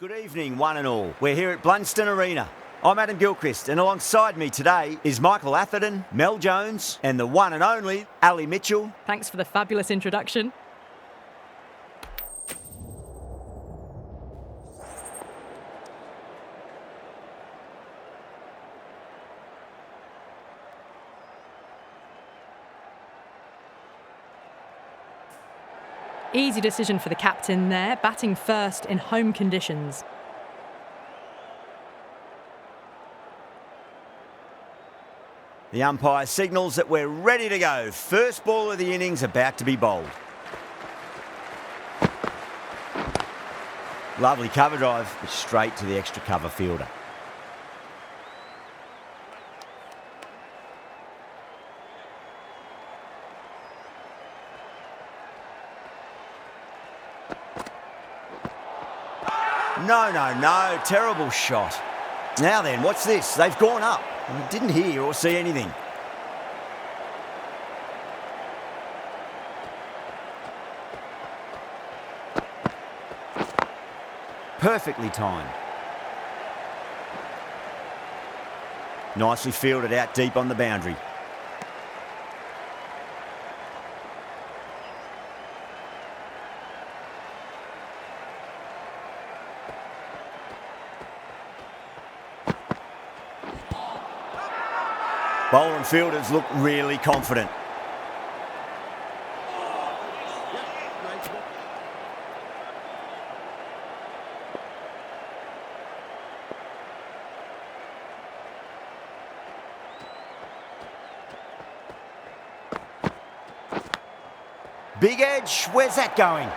Good evening, one and all. We're here at Blunston Arena. I'm Adam Gilchrist, and alongside me today is Michael Atherton, Mel Jones, and the one and only Ali Mitchell. Thanks for the fabulous introduction. Easy decision for the captain there, batting first in home conditions. The umpire signals that we're ready to go. First ball of the innings about to be bowled. Lovely cover drive, but straight to the extra cover fielder. No, terrible shot. Now then, what's this? They've gone up. And didn't hear or see anything. Perfectly timed. Nicely fielded out deep on the boundary. Bowler and fielders look really confident. Big edge, where's that going?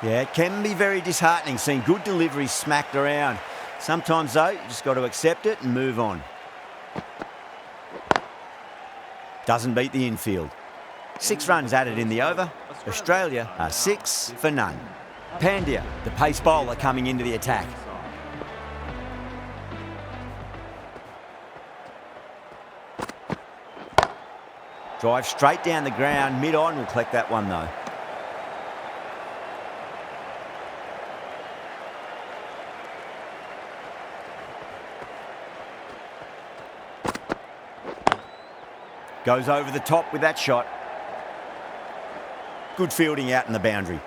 Yeah, it can be very disheartening seeing good deliveries smacked around. Sometimes, though, you just got to accept it and move on. Doesn't beat the infield. 6 runs added in the over. Australia are 6 for none. Pandya, the pace bowler, coming into the attack. Drive straight down the ground, mid-on, will collect that one though. Goes over the top with that shot. Good fielding out in the boundary.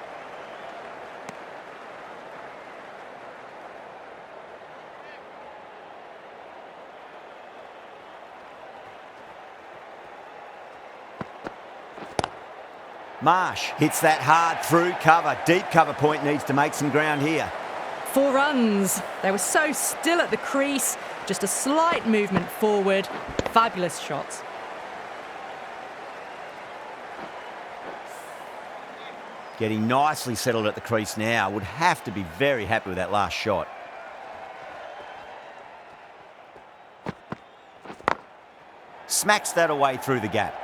Marsh hits that hard through cover. Deep cover point needs to make some ground here. 4 runs. They were so still at the crease. Just a slight movement forward. Fabulous shots. Getting nicely settled at the crease now. Would have to be very happy with that last shot. Smacks that away through the gap.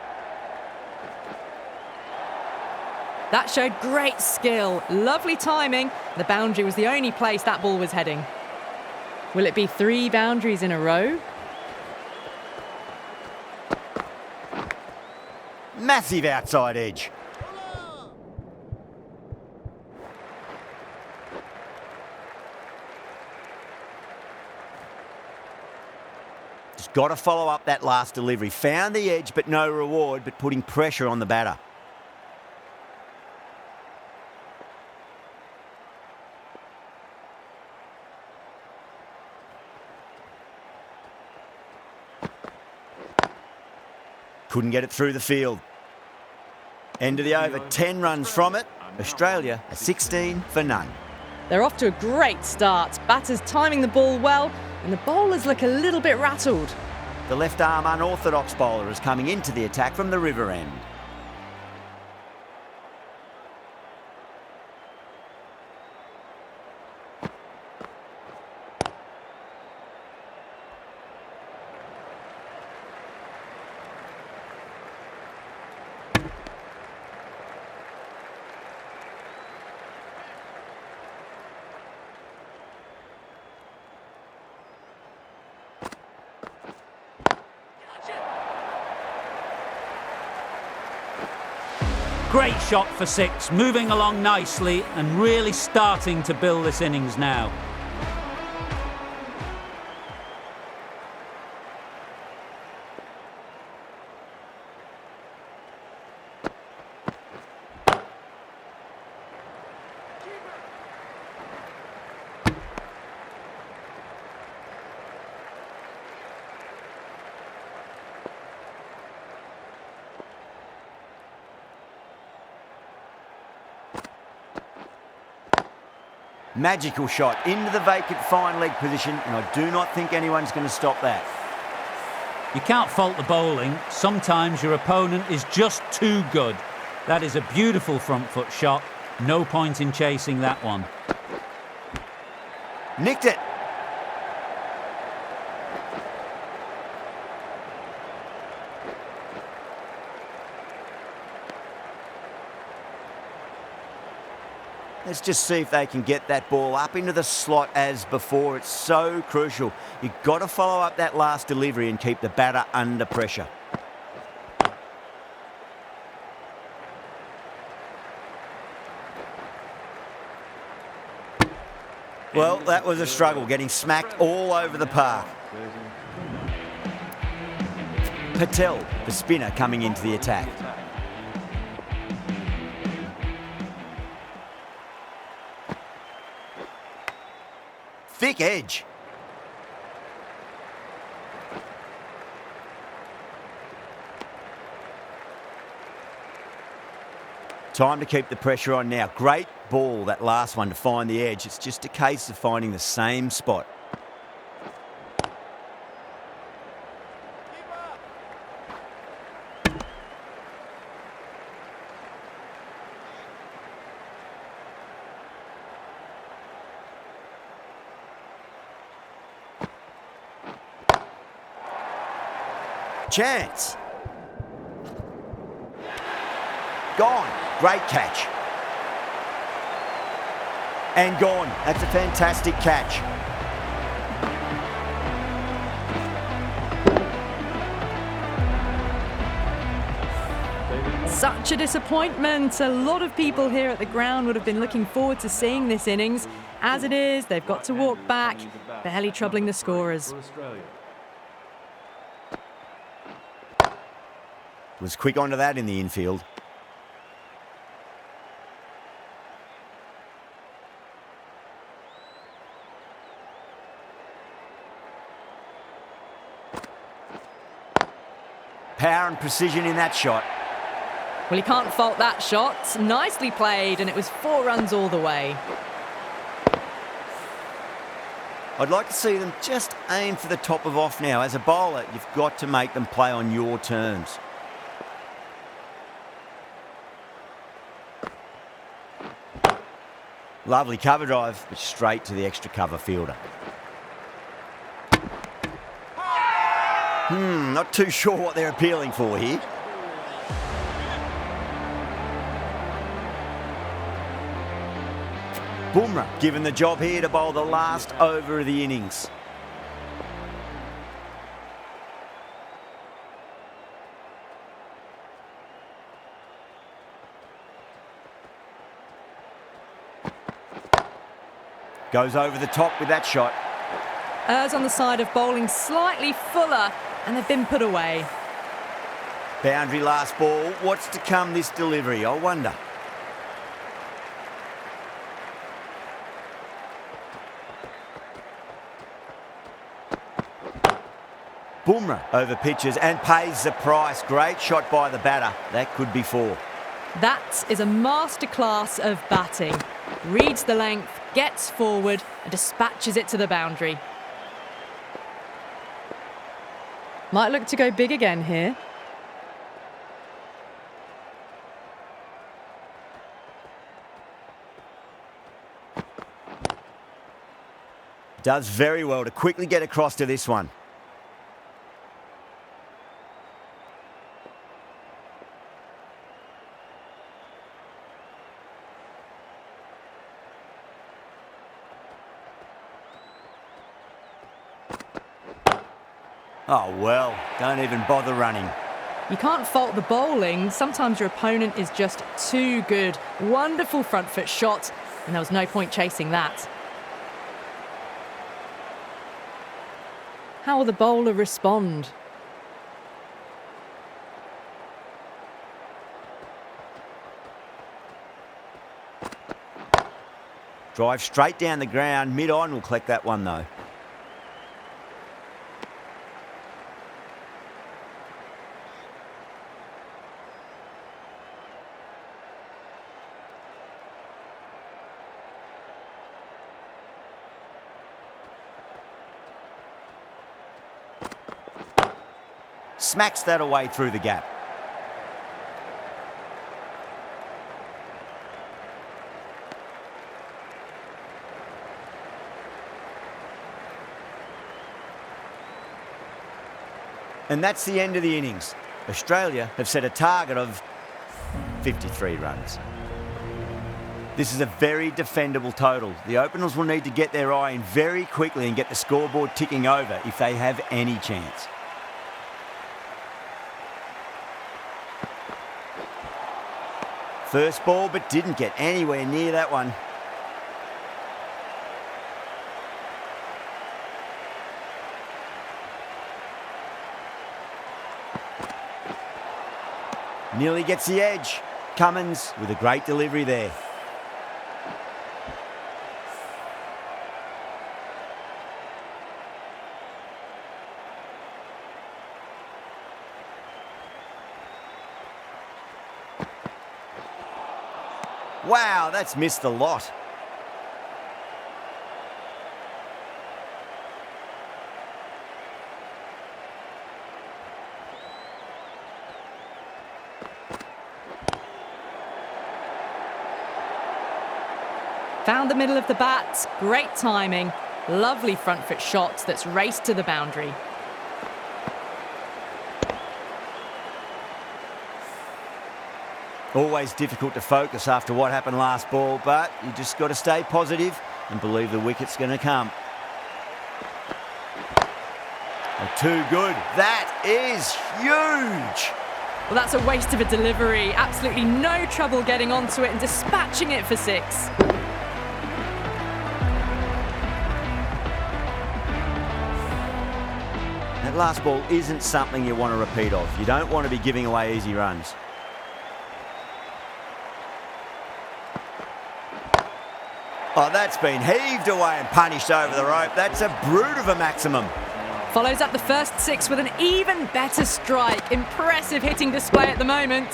That showed great skill. Lovely timing. The boundary was the only place that ball was heading. Will it be 3 boundaries in a row? Massive outside edge. Just got to follow up that last delivery. Found the edge, but no reward, but putting pressure on the batter. Couldn't get it through the field. End of the over, 10 runs from it. Australia are 16 for none. They're off to a great start. Batters timing the ball well, and the bowlers look a little bit rattled. The left-arm unorthodox bowler is coming into the attack from the river end. Great shot for 6, moving along nicely and really starting to build this innings now. Magical shot into the vacant fine leg position, and I do not think anyone's going to stop that. You can't fault the bowling. Sometimes your opponent is just too good. That is a beautiful front foot shot. No point in chasing that one. Nicked it. Let's just see if they can get that ball up into the slot as before. It's so crucial. You've got to follow up that last delivery and keep the batter under pressure. Well, that was a struggle, getting smacked all over the park. Patel, the spinner, coming into the attack. Thick edge. Time to keep the pressure on now. Great ball, that last one, to find the edge. It's just a case of finding the same spot. Chance. Gone. Great catch. And gone. That's a fantastic catch. Such a disappointment. A lot of people here at the ground would have been looking forward to seeing this innings. As it is, they've got to walk back, barely troubling the scorers. Was quick onto that in the infield. Power and precision in that shot. Well, you can't fault that shot. Nicely played, and it was 4 runs all the way. I'd like to see them just aim for the top of off now. As a bowler, you've got to make them play on your terms. Lovely cover drive, but straight to the extra cover fielder. Not too sure what they're appealing for here. Bumrah given the job here to bowl the last over of the innings. Goes over the top with that shot. Errs on the side of bowling slightly fuller, and they've been put away. Boundary last ball. What's to come this delivery, I wonder. Bumrah over pitches and pays the price. Great shot by the batter. That could be 4. That is a masterclass of batting. Reads the length, gets forward, and dispatches it to the boundary. Might look to go big again here. Does very well to quickly get across to this one. Oh, well, don't even bother running. You can't fault the bowling. Sometimes your opponent is just too good. Wonderful front foot shot, and there was no point chasing that. How will the bowler respond? Drive straight down the ground. Mid-on will collect that one, though. Smacks that away through the gap. And that's the end of the innings. Australia have set a target of 53 runs. This is a very defendable total. The openers will need to get their eye in very quickly and get the scoreboard ticking over if they have any chance. First ball, but didn't get anywhere near that one. Nearly gets the edge. Cummins with a great delivery there. Wow, that's missed a lot. Found the middle of the bat, great timing, lovely front foot shot that's raced to the boundary. Always difficult to focus after what happened last ball, but you just got to stay positive and believe the wicket's going to come. Oh, too good. That is huge. Well, that's a waste of a delivery. Absolutely no trouble getting onto it and dispatching it for 6. That last ball isn't something you want to repeat of. You don't want to be giving away easy runs. Oh, that's been heaved away and punished over the rope. That's a brute of a maximum. Follows up the first 6 with an even better strike. Impressive hitting display at the moment.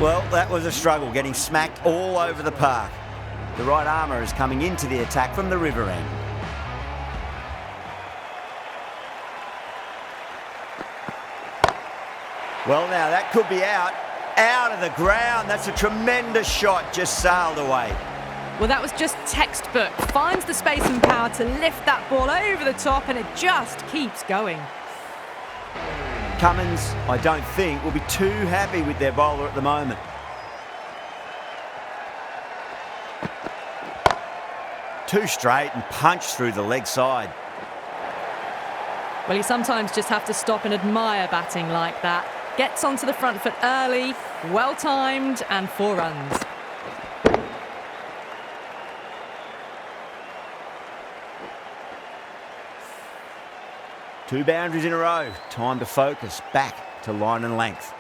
Well, that was a struggle, getting smacked all over the park. The right armour is coming into the attack from the river end. Well, now that could be out. Out of the ground. That's a tremendous shot. Just sailed away. Well, that was just textbook. Finds the space and power to lift that ball over the top, and it just keeps going. Cummins, I don't think, will be too happy with their bowler at the moment. Too straight and punched through the leg side. Well, you sometimes just have to stop and admire batting like that. Gets onto the front foot early, well timed, and 4 runs. Two boundaries in a row. Time to focus back to line and length.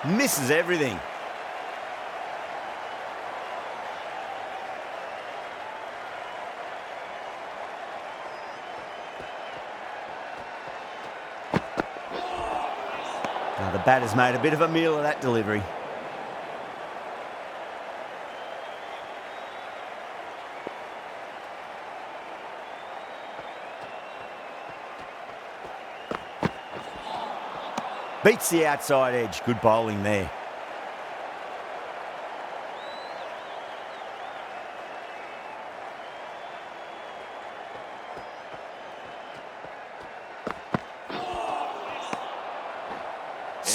Misses everything. Now the batter's made a bit of a meal of that delivery. Beats the outside edge. Good bowling there.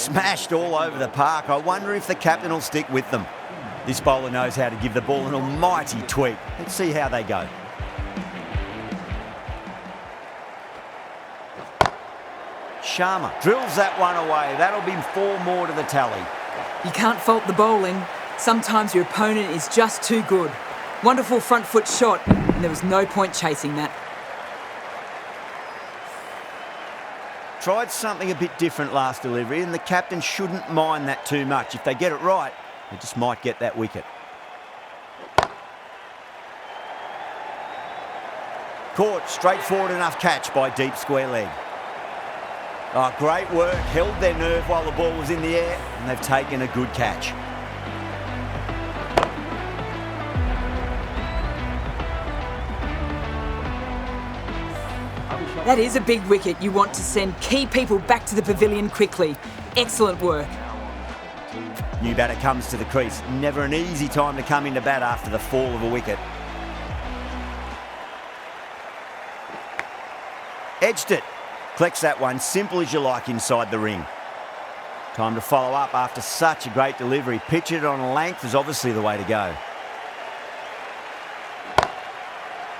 smashed all over the park. I wonder if the captain will stick with them. This bowler knows how to give the ball an almighty tweak. Let's see how they go. Sharma drills that one away. That'll be 4 more to the tally. You can't fault the bowling. Sometimes your opponent is just too good. Wonderful front foot shot, and there was no point chasing that. Tried something a bit different last delivery, and the captain shouldn't mind that too much. If they get it right, they just might get that wicket. Caught, straightforward enough catch by deep square leg. Oh, great work, held their nerve while the ball was in the air, and they've taken a good catch. That is a big wicket. You want to send key people back to the pavilion quickly. Excellent work. New batter comes to the crease. Never an easy time to come into bat after the fall of a wicket. Edged it. Collects that one, simple as you like, inside the ring. Time to follow up after such a great delivery. Pitch it on a length is obviously the way to go.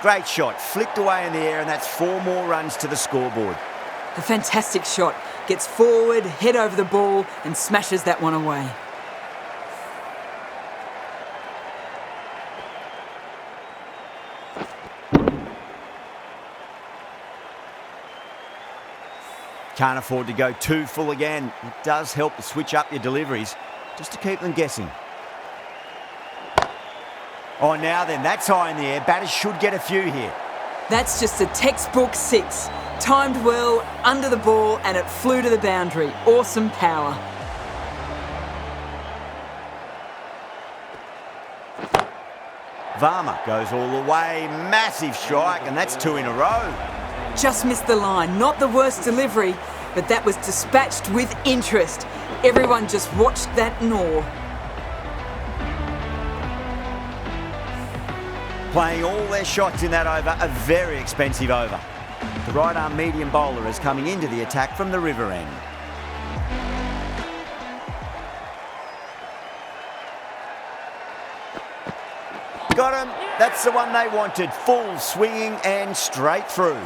Great shot, flicked away in the air, and that's 4 more runs to the scoreboard. A fantastic shot. Gets forward, head over the ball, and smashes that one away. Can't afford to go too full again. It does help to switch up your deliveries, just to keep them guessing. Oh, now then, that's high in the air. Batters should get a few here. That's just a textbook 6. Timed well, under the ball, and it flew to the boundary. Awesome power. Varma goes all the way. Massive strike, and that's 2 in a row. Just missed the line. Not the worst delivery, but that was dispatched with interest. Everyone just watched that gnaw. Playing all their shots in that over, a very expensive over. The right-arm medium bowler is coming into the attack from the river end. Got him. That's the one they wanted. Full swinging and straight through.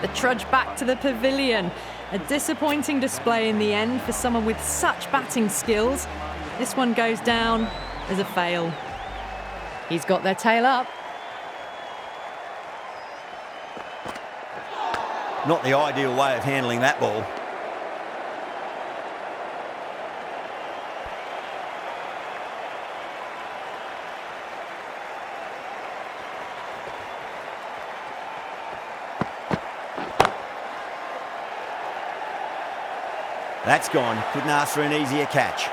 The trudge back to the pavilion. A disappointing display in the end for someone with such batting skills. This one goes down as a fail. He's got their tail up. Not the ideal way of handling that ball. That's gone. Couldn't ask for an easier catch.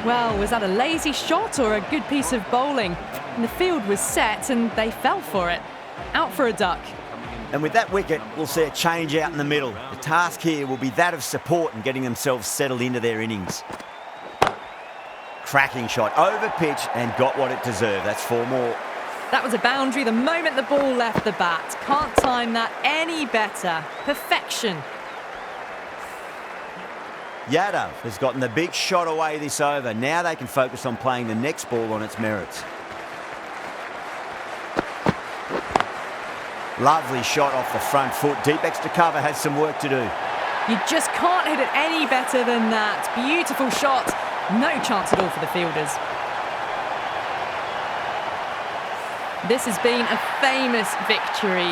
Well, was that a lazy shot or a good piece of bowling? And the field was set and they fell for it. Out for a duck. And with that wicket, we'll see a change out in the middle. The task here will be that of support and getting themselves settled into their innings. Cracking shot, over pitch, and got what it deserved. That's 4 more. That was a boundary the moment the ball left the bat. Can't time that any better. Perfection. Yadav has gotten the big shot away this over. Now they can focus on playing the next ball on its merits. Lovely shot off the front foot. Deep extra cover has some work to do. You just can't hit it any better than that. Beautiful shot. No chance at all for the fielders. This has been a famous victory